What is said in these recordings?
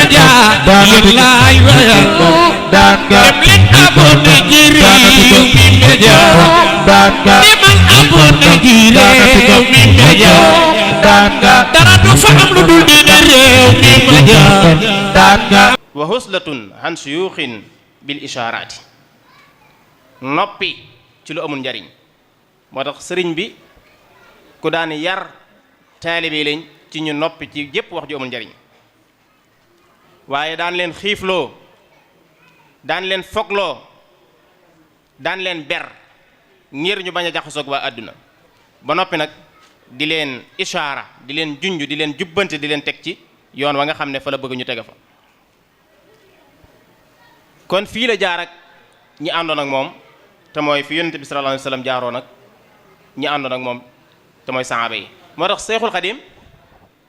media lillahi wa dem leen abonné ci Rewmi Media demal abonné ci Rewmi Media dara du fa am lu dul diine Rewmi Media wa huslatun han suyuxin bil ishaaraati noppi ci lu amul njariñ moo tax sëriñ bi ku daan yar taalibe lañ ci ñu noppi ci jépp wax ju amul njariñ waaye daan leen xiifloo daan leen fogloo daan leen ber ngir ñu bañ a jaxasoog waa àdduna ba noppi nag di leen ishaara di leen junj di leen jubbante di leen teg ci yoon wa nga xam ne fa la bëgg ñu tege fa kon fii la jaar ak ñi àndoon ak moom te mooy fi yonent bi sallallahu alayhi wa sallam jaaroon ak ñi àndoon ak moom te mooy saxaaba yi moo tax Seexul Xadim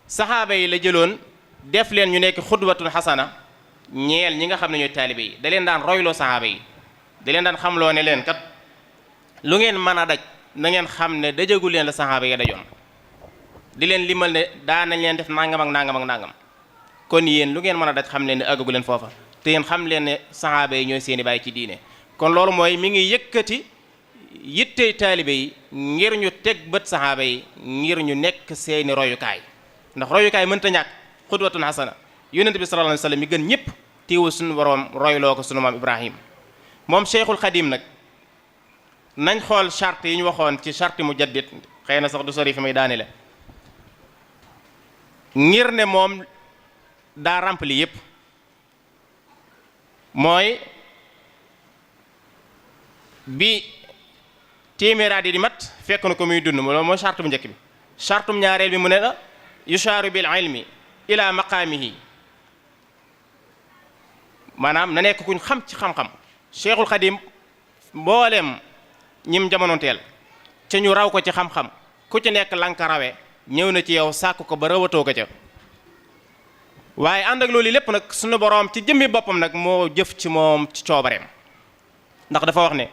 saxaaba yi la jëloon def leen ñu nekk xudwatun xasana ñeel ñi nga xam ne ñooy taalibe yi da leen daan royloo saxaaba yi da leen daan xamloo ne leen kat lu ngeen mën a daj na ngeen xam ne dajagu leen la saxaaba yi dajoon di leen limal ne daan nañ leen def nangam ak nangam ak nangam kon yéen lu ngeen mën a daj xam leen ne àggagu leen foofa te yéen xam leen ne saxaaba yi ñooy seeni bàyyi ci diine kon loolu mooy mi ngi yëkkati yittey taalibe yi ngir ñu teg bët saxaaba yi ngir ñu nekk seeni royukaay ndax royukaay mënta ñàkk xudwatun hasana yonent bi sallallahu alayhi wa sallam mi gën ñëpp teewul suñu borom royloo ko suñu maam Ibrahim moom Cheikhul Khadim nag nañ xool charte yi ñu waxoon ci charte mujaddid xëy na sax du sori fi may daane la ngir ne moom daa rempli yëpp mooy bi téeméeraat yi di mat fekk na ko muy dund loolu mooy charte bu njëkk bi chartum ñaareel bi mu ne la yushaaru bil ilmi ila maqaamihi maanaam na nekk kuñ xam ci xam-xam Cheikhul Khadim mboolem ñim jamonoonteel ca ñu raw ko ci xam-xam ku ci nekk lanka rawe ñëw na ci yow sàkk ko ba rawatoo ko ca waaye ànd ak loolu lépp nag suñu boroom ci jëmmi boppam nag moo jëf ci moom ci coobareem ndax dafa wax ne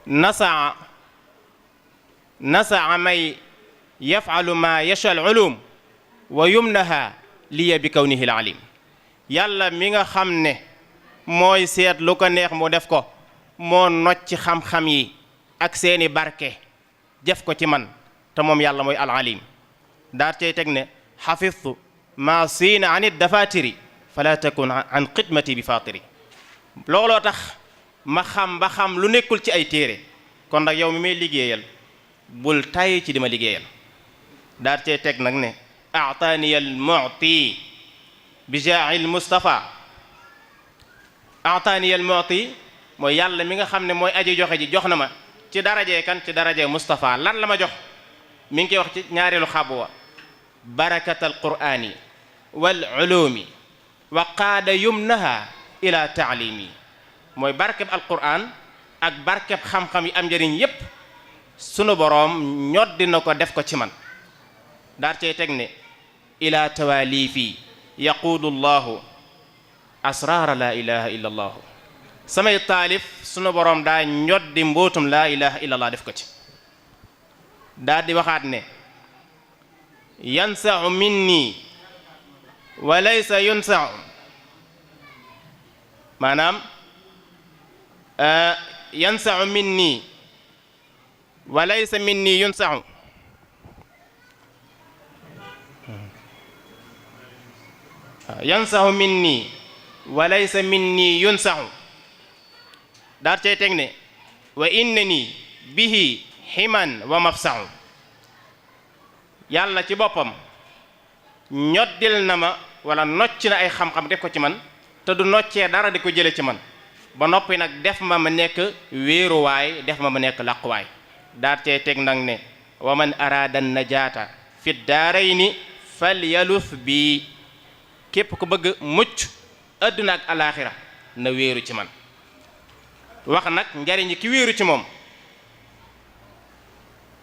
nasaa may yafalu ma yasha al ulum wa yumnaha liya bi kawnihi al alim yàlla mi nga xam ne mooy seet lu ko neex mu def ko moo nocc xam-xam yi ak seeni barke def ko ci man te moom yàlla mooy al alim daar cey teg ne xafidtu ma siina an dafatiri fala takun an xidmati bi fatiri looloo tax ma xam ba xam lu nekkul ci ay téere kon nag yow mi may liggéeyal bul tay ci di ma liggéeyal daar cey teg nag ne aataani al mu'ti bi jaa'il Mustafa aataani al mu'ti mooy yàlla mi nga xam ne mooy aji joxe ji jox na ma ci darajee kan ci darajee Mustafa lan la ma jox mi ngi koy wax ci ñaareelu xabuwa barakatal qur'ani wal ulumi wa qaada yumnaha ila taalimi mooy barkeb alquran ak barkeb xam-xam yi am njëriñ yépp sunu boroom ñoddi na ko def ko ci man daar cey teg ne ila tawalifi yaquudu llahu asraara la ilaha illa allahu samay taalif sunu boroom daa ñoddi mbootum la ilaha illa allah def ko ci daa di waxaat ne yansau minni wa laysa yunsau maanaam yansau minni wa laysa minni yunsau yansau minni wa laysa minni yunsau daat cay teg ne wa innani bihi himan wa mafsau yàlla ci boppam ñoddil na ma wala nocc na ay xam-xam def ko ci man te du noccee dara di ko jële ci man ba noppi nag def ma nekk wéeruwaay def ma nekk làquwaay daat cee teg nag ne wa man araada najaata fi daarayni falyaluf bi képp ku bëgg mucc adduna ak alaaxira na wéeru ci man wax nag njariñi ki wéeru ci moom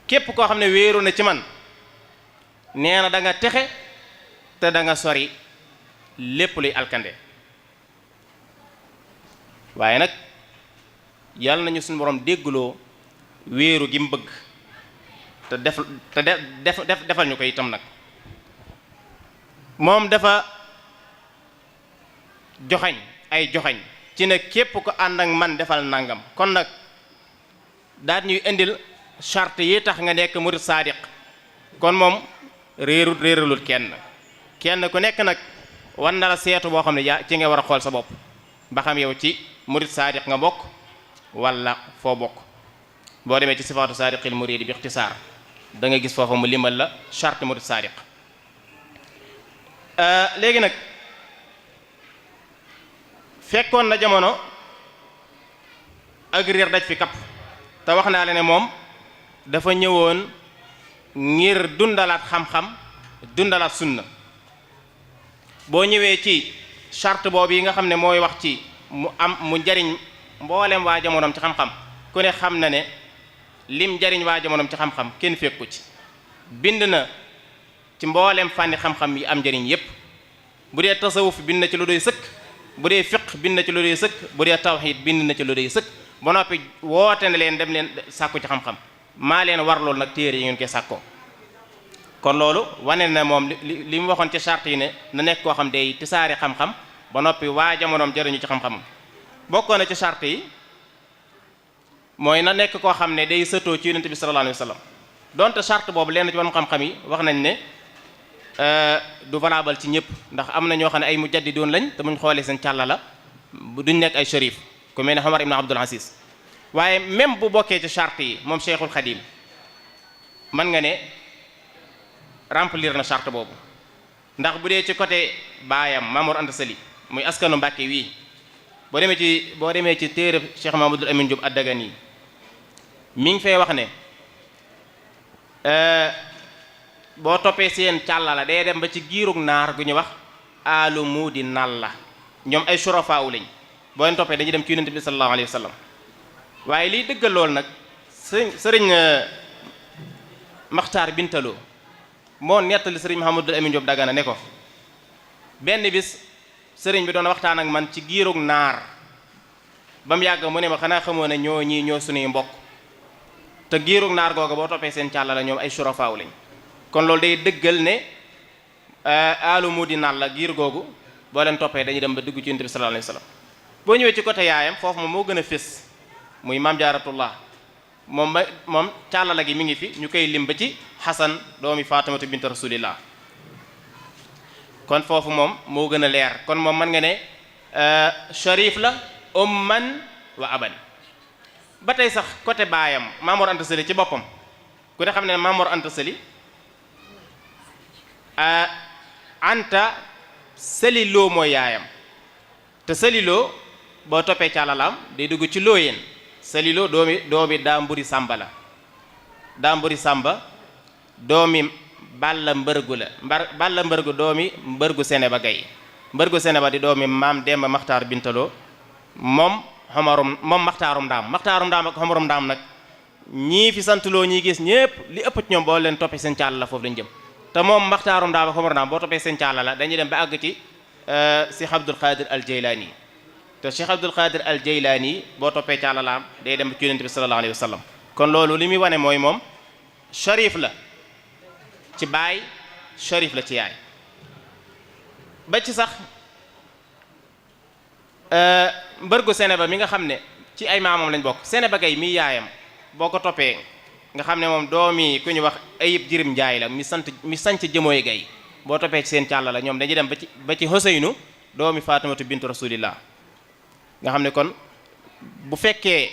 képp koo xam ne wéeru na ci man nee na da nga texe te da nga sori lépp luy alkande waaye nag yàlla nañu suñu borom déggloo wéeru gi mu bëgg te defal ñu ko itam nag moom dafa joxañ ay joxañ ci ne képp ko ànd ak man defal nangam. kon nag daal ñuy indil charte yi tax nga nekk murid saadiq kon moom réeralut kenn ku nekk nag wan na la seetu boo xam ne yaa ci nga war a xool sa bopp ba xam yow ci murid saadiq nga bokk wala foo bokk. boo demee ci sifaatu saadiqil muridi bi ixtisaar da nga gis foofu mu limal la charte murid saadiq. léegi nag fekkoon na jamono ak réer daj fi kapp te wax naa la ne moom dafa ñëwoon ngir dundalaat xam-xam dundalaat sunna. boo ñëwee ci charte boobu yi nga xam ne mooy wax ci mu njariñ mboolem waa jamonoom ci xam-xam ku ne xam na ne lim njariñ waa jamonoom ci xam-xam kenn fekku ci. bind na ci mboolem fànni xam-xam yi am njariñ yépp. bu dee tasawuf bind na ci lu doy sëkk, bu dee fiq bind na ci lu doy sëkk, bu dee tawxiid bind na ci lu doy sëkk. ba noppi woote na leen dem leen sàkku ci xam-xam maa leen war loolu nag téere yi ngeen koy sàkkoo. kon loolu wane na moom li mu waxoon ci charte yi ne na nekk koo xam day tisaari xam-xam ba noppi waa jamonoom jëriñu ci xam-xam. bokkoon na ci charte yi mooy na nekk koo xam ne day sëtoo ci yonent bi sallallahu alayhi wa sallam. donte charte boobu leen ci borom xam-xam yi wax nañ ne du valable ci ñëpp ndax am na ñoo xam ne ay mujaddidoon lañ te muñ xoolee seen càlla la duñ nekk ay sharif ku mel ne Omar ibn Abdul Aziz. waaye même bu bokkee ci charte yi moom Cheikhul Khadim mën nga ne remplir na charte boobu ndax bu dee ci côté baayam Mamour Anta Sali muy askanu Mbàkke wii boo demee ci téere Cheikh Mamadou Amine Diop Ad-Dagani mi ngi fay wax ne boo toppee seen càlla la day dem ba ci giirug naar gu ñu wax alu muudi nal la ñoom ay surafaaw lañ boo leen toppee dañuy dem ci yonent bi sallallahu alayhi wa sallam. waaye liy dëggal loolu nag sëriñ Maxtaar Bintaloo moo nettali sëriñ Mouhamadou Amine Diop Dagana ne ko benn bis sëriñ bi doon waxtaan ak man ci giirug naar ba mu yàgg mu ne ma xanaa xamoo ne ñoo suñuy mbokk te giirug naar googu boo toppee seen càlla la ñoom ay surafaaw lañ. kon loolu day dëggal ne alu mudi nal la giir googu boo leen toppee dañuy dem ba dugg ci yonent bi sallallahu alayhi wa sallam. boo ñëwee ci côté yaayam foofu moom moo gën a fés muy maam jaaratullah moom càllala gi mi ngi fi ñu koy lim ba ci Xasan doomi Fatimatu bint rasulillah. kon foofu moom moo gën a leer kon moom mën nga ne sharif la umman wa aban. ba tey sax côté baayam Mamour Anta Sali ci boppam ku ne xam ne Mamour Anta Sali Anta Sali Lo mooy yaayam te Sali Lo boo toppee càllalaam day dugg ci looyeen. Sali Lo doomi daa mburi sàmba la daa mburi sàmba doomi Balla Mbërgu la Balla Mbërgu doomi Mbërgu Seneba Gay Mbërgu Seneba di doomi maam Demba Maxtaar Bintaloo moom Maxtaarum Ndaam ak Xomarum Ndaam nag ñii fi santuloo ñii gis ñépp li ëpp ci ñoom boo leen toppee seen càll la foofu lañ jëm. te moom Maxtaarum Ndaam ak Xomarum Ndaam boo toppee seen càll la dañuy dem ba àgg ci Cheikh Abdul Qadir al Jeylaani te Cheikh Abdul Qadir al Jeylaani boo toppee càllalaam day dem ci yonent bi sallallahu alayhi wa sallam. kon loolu li muy wane mooy moom sharif la ci baay sharif la ci yaay. ba ci sax mbërgu Seneba mi nga xam ne ci ay maamam lañ bokk Seneba Gay mi yaayam boo ko toppee nga xam ne moom doomi ku ñu wax Ayib Jirim Njaay la mi sanc jëmooy Gay boo toppee ci seen càlla la ñoom dañuy dem ba ci Huseynu doomi Fatimatu bintu rasulillah. nga xam ne kon bu fekkee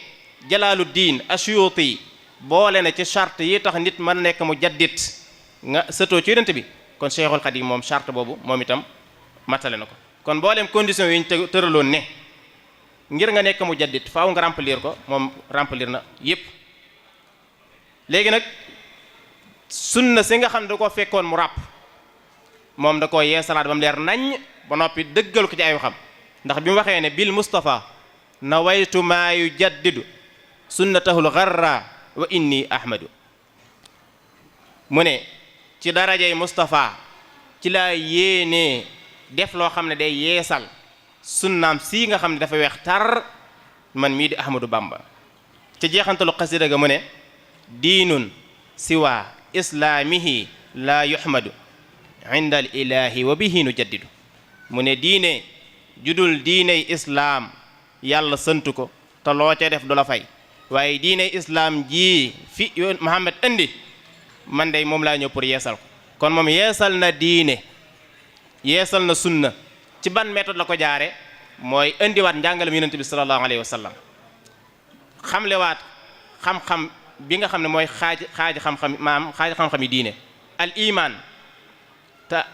Jalaaluddin Asuyuti boole na ci charte yi tax nit mën nekk mu jaddit nga sëtoo ci yonent bi kon Cheikhul Khadim moom charte boobu moom itam matale na ko. kon mboolem condition yi ñu tëraloon ne ngir nga nekk mu jaddit faaw nga remplir ko moom remplir na yépp. léegi nag sunna si nga xam ne da koo fekkoon mu ràpp moom da koo yeesalaat ba mu leer naññ ba noppi dëggal ko ci ay waxam ndax bi mu waxee ne bil Mustafa nawaytu maa yujaddidu sunnatahul gharra wa inni ahmadu mu ne ci darajay Mustafa ci laa yéenee def loo xam ne day yeesal sunnaam sii nga xam ne dafa weex tar man mii di Ahmadu Bamba. ci jeexantalu xasida ga mu ne diinun siwa islaamihi laa yuhmadu inda al ilahi wa bihi nu jaddidu mu ne diine judul diiney islaam yàlla sant ko te loo ca def du la fay waaye diiney islaam ji fi Muhammad indi man day moom laa ñëw pour yeesal ko kon moom yeesal na diine yeesal na sunna ci ban méthode la ko jaare mooy indiwaat njàngalem yonent bi sallallahu alayhi wa sallam xamlewaat xam-xam bi nga xam ne mooy xaaji xam-xam yi diine al iman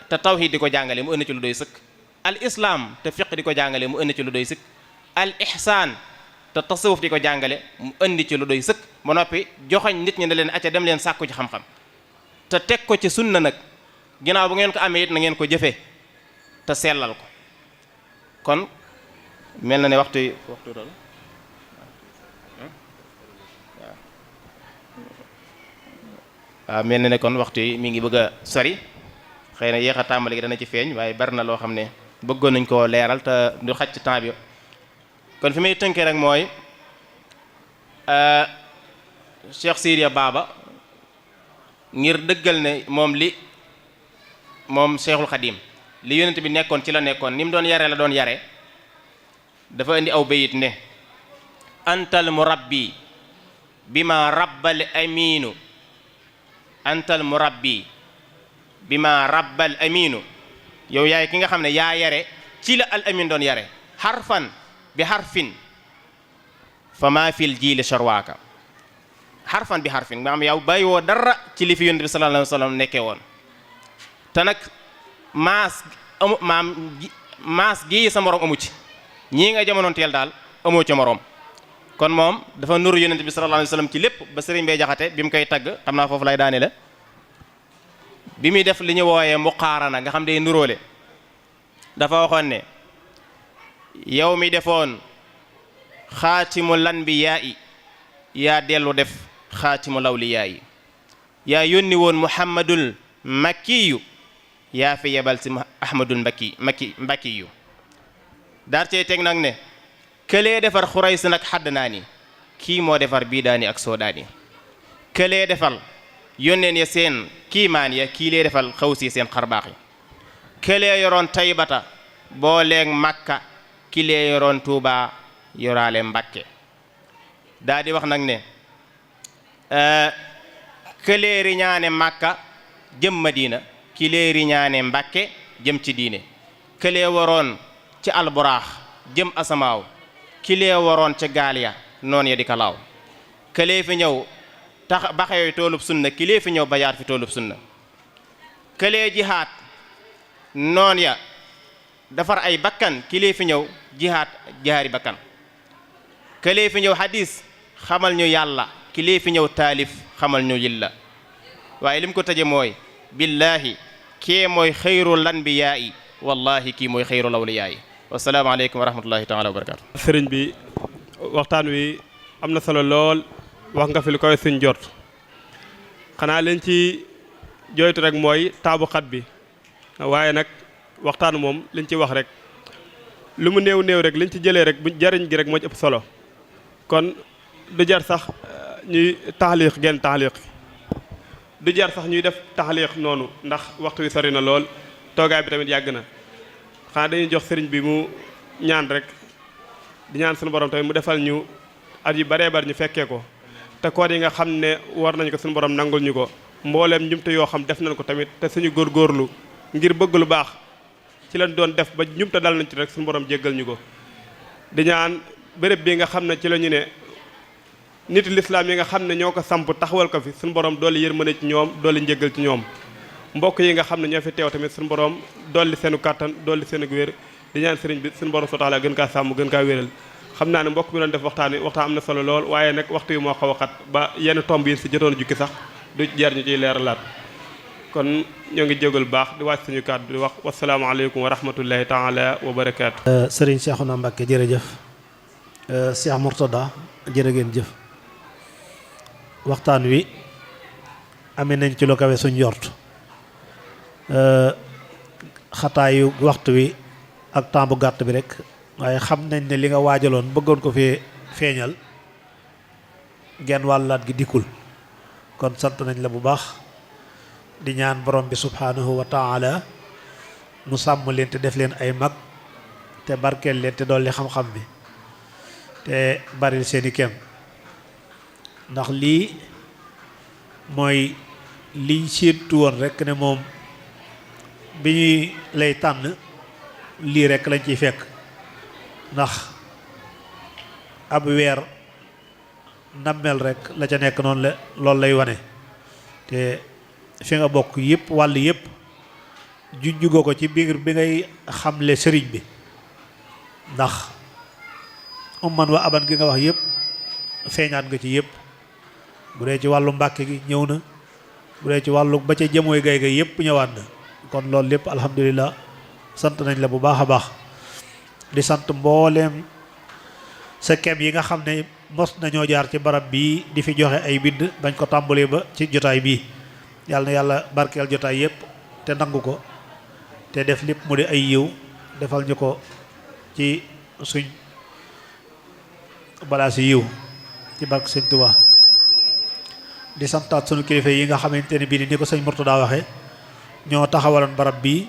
te tawhid di ko jàngale mu indi ci lu doy sëkk al islam te fiq di ko jàngale mu indi ci lu doy sëkk al ihsaan te tasawuf di ko jàngale mu indi ci lu doy sëkk ba noppi joxoñ nit ñi ne leen acca dem leen sàkku ci xam-xam te teg ko ci sunna nag ginnaaw bu ngeen ko amee it na ngeen ko jëfee te sellal ko kon mel na ne waxtu doon waaw mel na ne kon waxtu yi mi ngi bëgg a sori xëy na yéex a tàmbali gi dana ci feeñ waaye bari na loo xam ne bëggoon nañ koo leeral te du xaj ci temps bi kon fi may tënkee rek mooy Cheikh Sidiya Baba ngir dëggal ne moom Cheikhul Khadim li yonent bi nekkoon ci la nekkoon ni mu doon yare la doon yare dafa indi aw bayit ne antal murabbi bima rabbal aminu antal murabbi bima rabbal aminu yow yaay ki nga xam ne yaa yare ci la al amin doon yare harfan bi harfin fa ma fil jiili sharwaaka harfan bi harfin maanaam yow bàyyi woo dara ci li fi yonent bi sallallahu alayhi wa sallam nekkee woon te nag maas gii sa morom amu ci ñii nga jamonoon teel daal amoo ca morom kon moom dafa nuru yonent bi sallallahu alayhi wa sallam ci lépp ba sëriñ Bay Jaxate bi mu koy tagg xam naa foofu lay daane la bi muy def li ñu wooyee muqaarana nga xam day nuróole dafa waxoon ne yow mi defoon xaatimul anbiyaa yi yaa dellu def xaatimul awliyaa yi yaa yónni woon muhammadul makkiyu yaa fi yebal si ahmadul mbakkiyu daar cee teg nag ne këlee defar xurays nag xadd naa ni kii moo defar biidaani ak soodaani këlee defal yónneen ya seen kiimaan ya kii lee defal xawsi seen xarbaax yi këlee yoroon taybata boo leeg makka ki lee yoroon tuuba yoraale mbakke daa di wax nag ne këlee riñaane makka jëm madina ki lee riñaane mbakke jëm ci diine këlee waroon ci alburaax jëm asamaaw ki lee waroon ca gaal ya noon ya di kalaaw këlee fi ñëw tax baxeyoy toolub sunna ki lee fi ñëw bayaat fi toolub sunna këlee jihaat noon ya defar ay bakkan ki lee fi ñëw jihaat jaari bakkan këlee fi ñëw hadis xamal ñu yàlla ki lee fi ñëw taalif xamal ñu yilla waaye lim ko tëje mooy billahi kee mooy xayrul anbiyaa yi wallahi kii mooy xayrul awliyaa yi wassalaamu aleykum wa rahmatullahi taala wa barakatu sëriñ bi waxtaan wi am na solo lool wax nga fi lu koy suñ jot xanaa leen ci jooytu rek mooy taabu xat bi waaye nag waxtaan moom liñ ci wax rek lu mu néew rek liñ ci jëlee rek bu jariñ gi rek moo ci ëpp solo kon du jar sax ñuy taxliix genn taxliix du jar sax ñuy def taxliix noonu ndax waxtu wi sori na lool toogaay bi tamit yàgg na xanaa dañuy jox sëriñ bi mu ñaan rek di ñaan suñu borom tamit mu defal ñu at yu baree bari ñu fekkee ko te koor yi nga xam ne war nañ ko suñu borom nangul ñu ko mbooleem njumte yoo xam def nañ ko tamit te suñu góorgóorlu ngir bëgg lu baax ci lañ doon def ba njumte dal nañ ci rek suñu borom jéggal ñu ko di ñaan béréb bi nga xam ne ci la ñu ne nit lislaam yi nga xam ne ñoo ko samp taxawal ko fi suñu borom dolli yërmande ci ñoom dolli njéggal ci ñoom mbokk yi nga xam ne ñoo fi teew tamit suñu borom dolli seenu kàttan dolli seenu wér di ñaan sëriñ bi suñu borom subhaanahu wa ta'aala gën kaa sàmm gën kaa wéral xam naa ne mbokk mi doon def waxtaan am na solo lool waaye nag waxtu yi moo xaw a xat ba yenn tomb yi si jotoon a jukki sax du jar ñu ciy leeralaat kon ñoo ngi jégal baax di wàcc suñu kàddu di wax wasalaamaaleykum wa rahmatullahi taala wa barakaatu. sëriñ Cheikhouna Mbacké jërëjëf Cheikh Mourtada jërë ngeen jëf waxtaan wi amee nañ ci lu kawe suñ yort xataayu waxtu wi ak temps bu gàtt bi rek waaye xam nañ ne li nga waajaloon bëggoon ko fee feeñal genn wàllaat gi dikkul kon sant nañ la bu baax di ñaan borom bi subhanahu wa taala mu sàmm leen te def leen ay mag te barkeel leen te dolli xam-xam bi te baril seeni kem ndax lii mooy liñ séentu woon rekk ne moom bi ñuy lay tànn lii rekk lañ ciy fekk ndax ab weer nammel rekk la ca nekk noonu la loolu lay wane te fi nga bokk yëpp wàll yëpp junjugoo ko ci biir bi ngay xamle sëriñ bi ndax umman wa aban gi nga wax yëpp feeñaat nga ci yëpp bu dee ci wàllu mbàkke gi ñëw na bu dee ci wàllu ba ca jëmooy gay gay yëpp ñëwaat na kon loolu lépp alhamdulilah sant nañ la bu baax a baax di sant mbooleem sa kem yi nga xam ne mos nañoo jaar ci barab bii di fi joxe ay bind bañ ko tàmbalee ba ci jotaay bii yàlla na yàlla barkeel jotaay yëpp te nangu ko te def lépp mu di ay yiw defal ñu ko ci suñ balaa si yiw ci barke sëñ Tuubaa di santaat sunu kilifa yi nga xamante ne bii ni ko sëñ Murtada waxe ñoo taxawaloon barab bii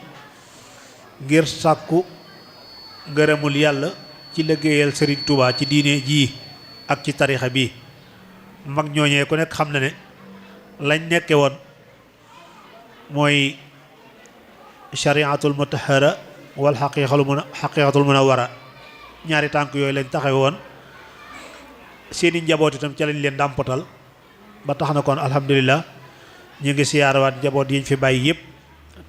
ngir sàkku ngërëmul yàlla ci liggéeyal Serigne Touba ci diine jii ak ci tarixa bii mag ñooñee ku nekk xam na ne lañ nekke woon mooy shariatul mutahara wal xaqiqatul munawara ñaari tànk yooyu lañ taxawe woon seeni njaboot itam ca lañ leen dàmpatal ba tax na kon alhamdulilah ñu ngi siyaarawaat njaboot yiñ fi bàyyi yëpp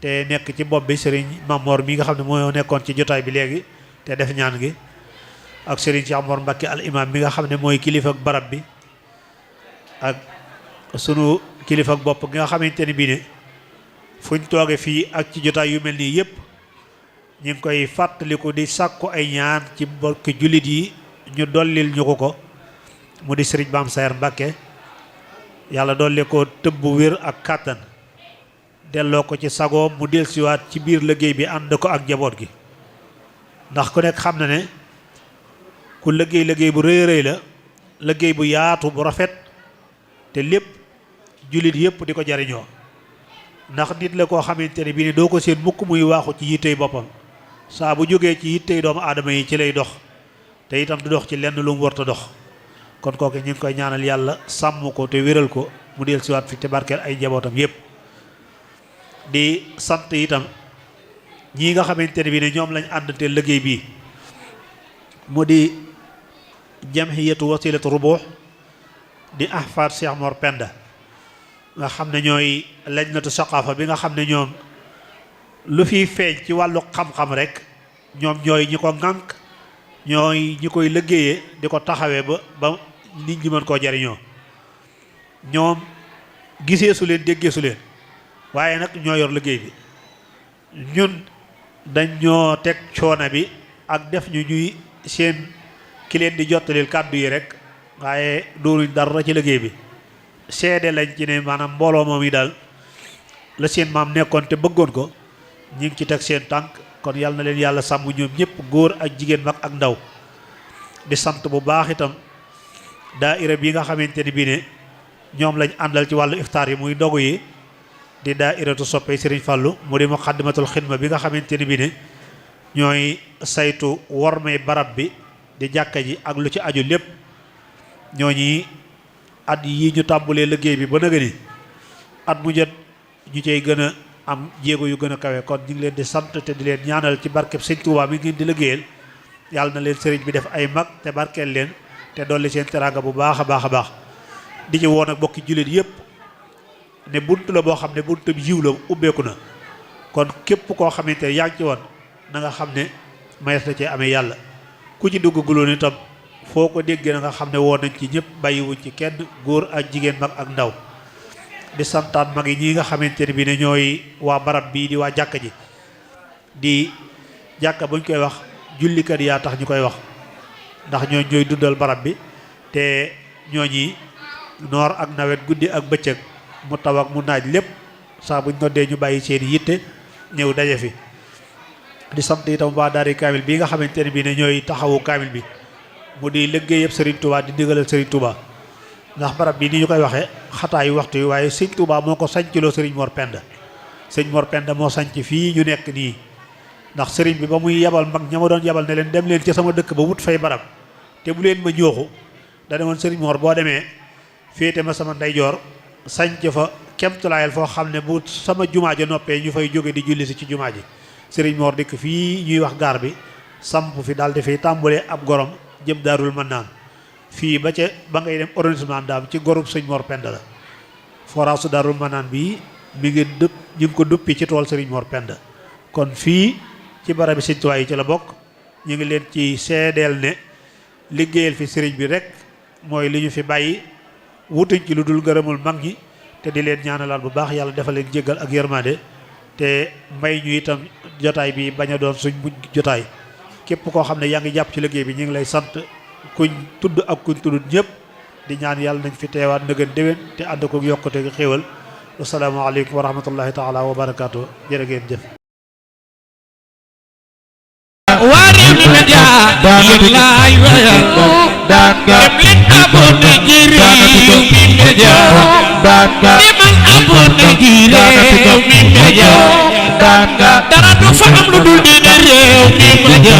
te nekk ci bopp bi Serigne Mamor mi nga xam ne moo nekkoon ci jotaay bi léegi te def ñaan gi ak Serigne Cheikh Mor Mbacke al imam mi nga xam ne mooy kilifa ak barab bi ak sunu kilifa ak bopp gi nga xamante ne bii ne fuñ tooge fii ak ci jotaay yu mel nii yëpp ñu ngi koy fàttaliku di sàkku ay ñaan ci mbokki jullit yi ñu dollil ñu ko mu di Serigne Bam Sayer Mbacke yàlla dolli ko tëbb wér ak kàttan delloo ko ci sagoom mu dellusiwaat ci biir liggéey bi ànd ko ak njaboot gi ndax ku nekk xam na ne ku liggéey bu rëy rëy la liggéey bu yaatu bu rafet te lépp jullit yëpp di ko jariñoo ndax nit la koo xamante ne bii ne doo ko seen mukk muy waaxu ci yittey boppam saa bu jógee ci yittey doomu aadama yi ci lay dox te itam du dox ci lenn lu mu warta dox kon kooku ñu ngi koy ñaanal yàlla sàmm ko te wéral ko mu dellusiwaat fi te barkeel ay njabootam yëpp di sant itam ñii nga xamante ne bii ne ñoom lañ àndante liggéey bii mu di jamhiyatu wasilatu rubuux di ahfaad Cheikh Mor Penda nga xam ne ñooy lajnatu saqaafa bi nga xam ne ñoom lu fiy feeñ ci wàllu xam-xam rek ñoom ñooy ñi ko ŋànk ñooy ñi koy liggéeyee di ko taxawee ba nit ñi mën koo jariñoo ñoom gisee su leen déggee su leen waaye nag ñoo yor liggéey bi ñun dañ ñoo teg coono bi ak def ñu ñuy seen ki leen di jottalil kàddu yi rek waaye doonuñ dara ci liggéey bi seede lañ ci ne maanaam mbooloo moom yi daal la seen maam nekkoon te bëggoon ko ñu ngi ci teg seen tànk kon yàlla na leen yàlla sàmm ñoom ñëpp góor ak jigéen mag ak ndaw di sant bu baax itam daaira bi nga xamante ni bii ne ñoom lañ àndal ci wàllu iftaar yi muy dogu yi di daairatu soppe Serigne Fallou mu di muqaddimatul xidma bi nga xamante ni bii ne ñooy saytu wormay barab bi di jàkka ji ak lu ci aju lépp ñooñi at yi ñu tàmbulee liggéey bi ba nëgë ni at mu jot ñu cay gën a am jéego yu gën a kawe kon ñu ngi leen di sant te di leen ñaanal ci barkeb Sëñ Tuubaa mi ngeen di liggéeyal yàlla na leen sëriñ bi def ay mag te barkeel leen te dolli seen teraanga bu baax a baax a baax di ci woon ak bokki jullit yëpp ne bunt la boo xam ne bunt bi yiw la ubbeeku na kon képp koo xamante ne yaa ngi ci woon na nga xam ne mayes la cee amee yàlla ku ci dugg guloon itam foo ko déggee na nga xam ne woon nañ ci ñëpp bàyyiwuñ ci kenn góor ak jigéen mag ak ndaw di santaan mag yi ñi nga xamante ne bi ne ñooy waa barab bii di waa jàkka ji di jàkka buñ koy wax jullikat yaa tax ñu koy wax ndax ñooy dundal barab bi te ñooñi noor ak nawet guddi ak bëccëg mu taw ak mu naaj lépp saa buñ noddee ñu bàyyi seen yitte ñëw daje fi di sant itam waa daari kaamil bii nga xamante ne bi ne ñooy taxawu kaamil bi mu di liggéey yëpp Serigne Touba di ndigalal Serigne Touba ndax barab bi ni ñu koy waxee xataayu waxtu yi waaye sëñ Touba moo ko sañciloo sëriñ Mor Penda sëñ Mor Penda moo sañc fii ñu nekk nii ndax sëriñ bi ba muy yebal mag ña ma doon yebal ne leen dem leen ci sama dëkk ba wut fay barab te bu leen ma ñooxu dane woon sëriñ Mor boo demee féete ma sama ndeyjoor sañc fa kemtulaayal foo xam ne bu sama jumaa ja noppee ñu fay jóge di julli si ci jumaa ji sëriñ Mor dikk fii ñuy wax gaar bi samp fi daal di fiy tàmbalee ab gorom jëm Daarul Mannaan fii ba ngay dem arrondissement Ndaam ci gorub sëñ Mor Penda la forage su Daarul Mannaan bii mi ngi ñu ngi ko duppi ci tool sëriñ Mor Penda kon fii ci barabi sëñ Tuubaa yi ci la bokk ñu ngi leen ci seedeel ne liggéeyal fi sëriñ bi rek mooy li ñu fi bàyyi wutuñ ci lu dul gërëmul mag ñi te di leen ñaanalaat bu baax yàlla defal leen jéggal ak yërmande te may ñu itam jotaay bi bañ a doon suñ mujj jotaay képp koo xam ne yaa ngi jàpp ci liggéey bi ñu ngi lay sant kuñ tudd ak kuñ tuddut ñëpp di ñaan yàlla nañ fi teewaat nëgën déwén te ànd ko yokkute gi xéewal asalaamaaleykum wa rahmatullahi taala wa barakaatu jërë ngeen jëf Wari media yelay wayal dem leen abonné ci Rewmi Media demal abonné ci Rewmi Media dara du fa am lu dul di Rewmi Media